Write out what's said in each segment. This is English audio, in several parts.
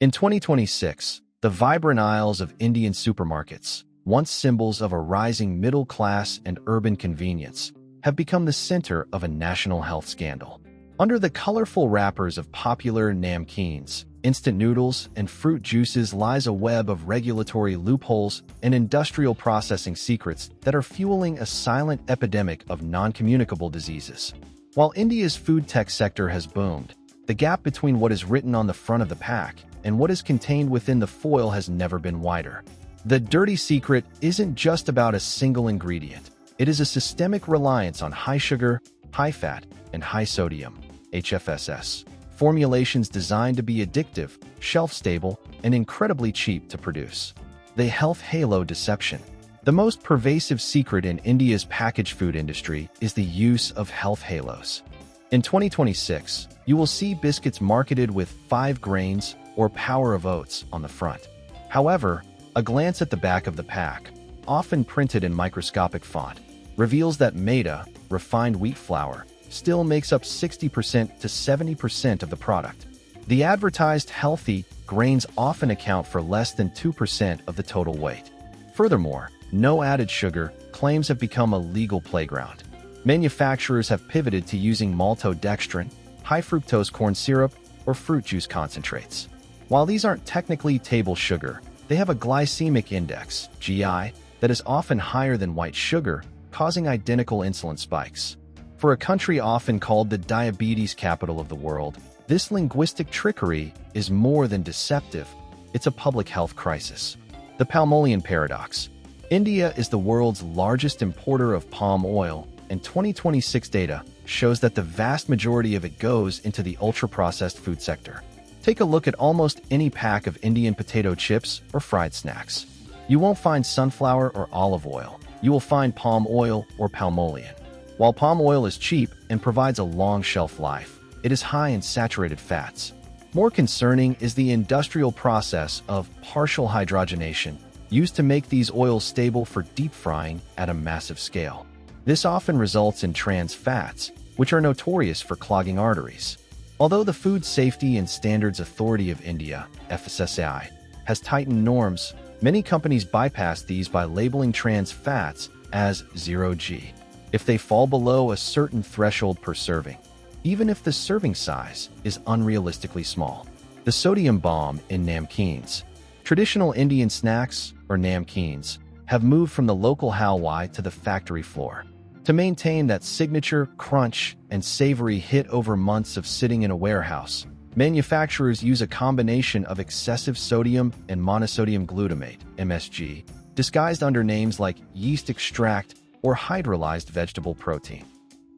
In 2026, the vibrant aisles of Indian supermarkets, once symbols of a rising middle class and urban convenience, have become the center of a national health scandal. Under the colorful wrappers of popular namkeens, instant noodles, and fruit juices lies a web of regulatory loopholes and industrial processing secrets that are fueling a silent epidemic of non-communicable diseases. While India's food tech sector has boomed, the gap between what is written on the front of the pack and what is contained within the foil has never been wider. The dirty secret isn't just about a single ingredient. It is a systemic reliance on high sugar, high fat, and high sodium (HFSS) formulations designed to be addictive, shelf-stable, and incredibly cheap to produce. The health halo deception. The most pervasive secret in India's packaged food industry is the use of health halos. In 2026, you will see biscuits marketed with 5 grains or power of oats on the front. However, a glance at the back of the pack, often printed in microscopic font, reveals that maida, refined wheat flour, still makes up 60% to 70% of the product. The advertised healthy grains often account for less than 2% of the total weight. Furthermore, no added sugar claims have become a legal playground. Manufacturers have pivoted to using maltodextrin, high fructose corn syrup, or fruit juice concentrates. While these aren't technically table sugar, they have a glycemic index, GI, that is often higher than white sugar, causing identical insulin spikes. For a country often called the diabetes capital of the world, this linguistic trickery is more than deceptive. It's a public health crisis. The palmolian paradox. India is the world's largest importer of palm oil, and 2026 data shows that the vast majority of it goes into the ultra-processed food sector. Take a look at almost any pack of Indian potato chips or fried snacks. You won't find sunflower or olive oil. You will find palm oil or palmolian. While palm oil is cheap and provides a long shelf life, it is high in saturated fats. More concerning is the industrial process of partial hydrogenation used to make these oils stable for deep frying at a massive scale. This often results in trans fats, which are notorious for clogging arteries. Although the Food Safety and Standards Authority of India, FSSAI, has tightened norms, many companies bypass these by labeling trans fats as 0G if they fall below a certain threshold per serving, even if the serving size is unrealistically small. The sodium bomb in namkeens. Traditional Indian snacks, or namkeens, have moved from the local halwai to the factory floor. To maintain that signature crunch and savory hit over months of sitting in a warehouse, manufacturers use a combination of excessive sodium and monosodium glutamate, MSG, disguised under names like yeast extract or hydrolyzed vegetable protein.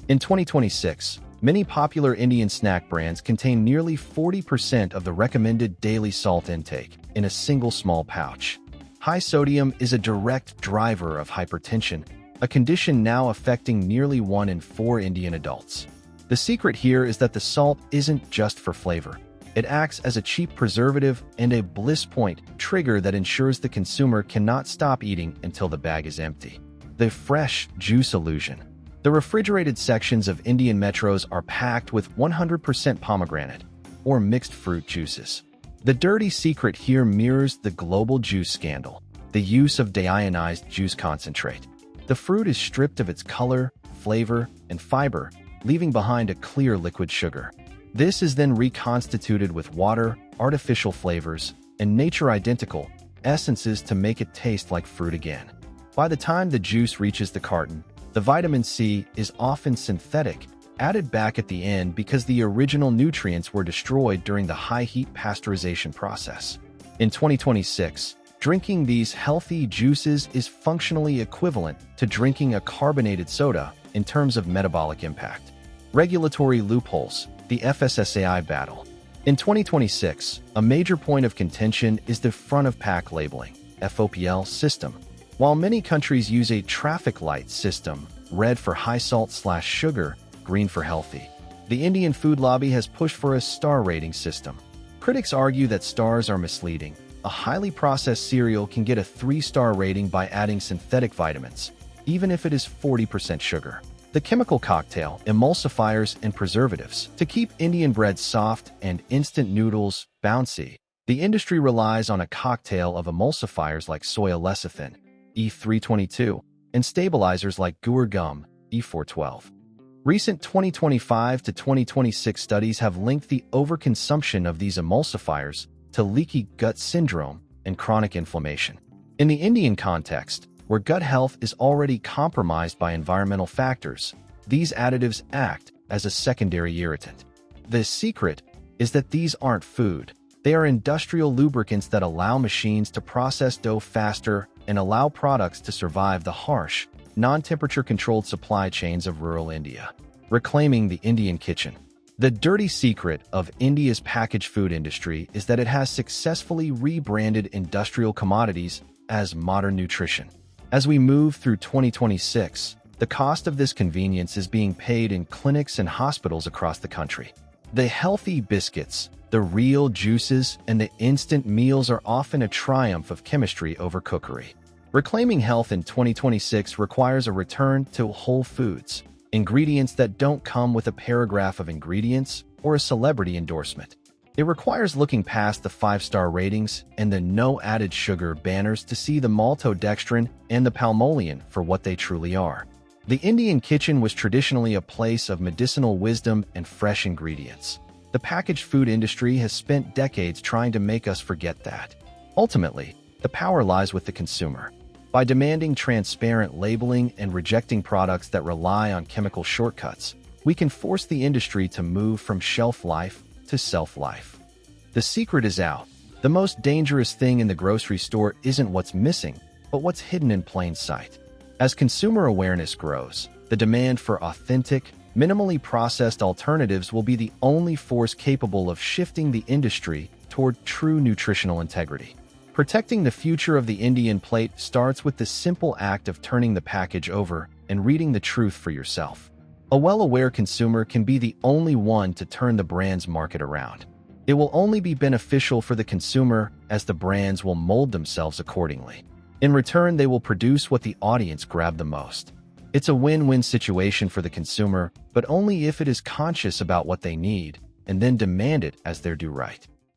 In 2026, many popular Indian snack brands contain nearly 40% of the recommended daily salt intake in a single small pouch. High sodium is a direct driver of hypertension, a condition now affecting nearly 1 in 4 Indian adults. The secret here is that the salt isn't just for flavor. It acts as a cheap preservative and a bliss point trigger that ensures the consumer cannot stop eating until the bag is empty. The fresh juice illusion. The refrigerated sections of Indian metros are packed with 100% pomegranate, or mixed fruit juices. The dirty secret here mirrors the global juice scandal, the use of deionized juice concentrate. The fruit is stripped of its color, flavor, and fiber, leaving behind a clear liquid sugar. This is then reconstituted with water, artificial flavors, and nature-identical essences to make it taste like fruit again. By the time the juice reaches the carton, the vitamin C is often synthetic, added back at the end because the original nutrients were destroyed during the high-heat pasteurization process. In 2026, drinking these healthy juices is functionally equivalent to drinking a carbonated soda in terms of metabolic impact. Regulatory loopholes, the FSSAI battle. In 2026, a major point of contention is the front-of-pack labeling, FOPL system. While many countries use a traffic light system, red for high salt/sugar, green for healthy, the Indian food lobby has pushed for a star rating system. Critics argue that stars are misleading. A highly processed cereal can get a 3-star rating by adding synthetic vitamins, even if it is 40% sugar. The chemical cocktail, emulsifiers, and preservatives to keep Indian bread soft and instant noodles bouncy. The industry relies on a cocktail of emulsifiers like soy lecithin, E322, and stabilizers like guar gum, E412. Recent 2025 to 2026 studies have linked the overconsumption of these emulsifiers to leaky gut syndrome and chronic inflammation. In the Indian context, where gut health is already compromised by environmental factors, these additives act as a secondary irritant. The secret is that these aren't food. They are industrial lubricants that allow machines to process dough faster and allow products to survive the harsh, non-temperature-controlled supply chains of rural India. Reclaiming the Indian kitchen. The dirty secret of India's packaged food industry is that it has successfully rebranded industrial commodities as modern nutrition. As we move through 2026, the cost of this convenience is being paid in clinics and hospitals across the country. The healthy biscuits, the real juices, and the instant meals are often a triumph of chemistry over cookery. Reclaiming health in 2026 requires a return to whole foods, ingredients that don't come with a paragraph of ingredients or a celebrity endorsement. It requires looking past the 5-star ratings and the no added sugar banners to see the maltodextrin and the palmolian for what they truly are. The Indian kitchen was traditionally a place of medicinal wisdom and fresh ingredients. The packaged food industry has spent decades trying to make us forget that. Ultimately, the power lies with the consumer. By demanding transparent labeling and rejecting products that rely on chemical shortcuts, we can force the industry to move from shelf life to self-life. The secret is out. The most dangerous thing in the grocery store isn't what's missing, but what's hidden in plain sight. As consumer awareness grows, the demand for authentic, minimally processed alternatives will be the only force capable of shifting the industry toward true nutritional integrity. Protecting the future of the Indian plate starts with the simple act of turning the package over and reading the truth for yourself. A well-aware consumer can be the only one to turn the brand's market around. It will only be beneficial for the consumer as the brands will mold themselves accordingly. In return, they will produce what the audience grabbed the most. It's a win-win situation for the consumer, but only if it is conscious about what they need and then demand it as their due right.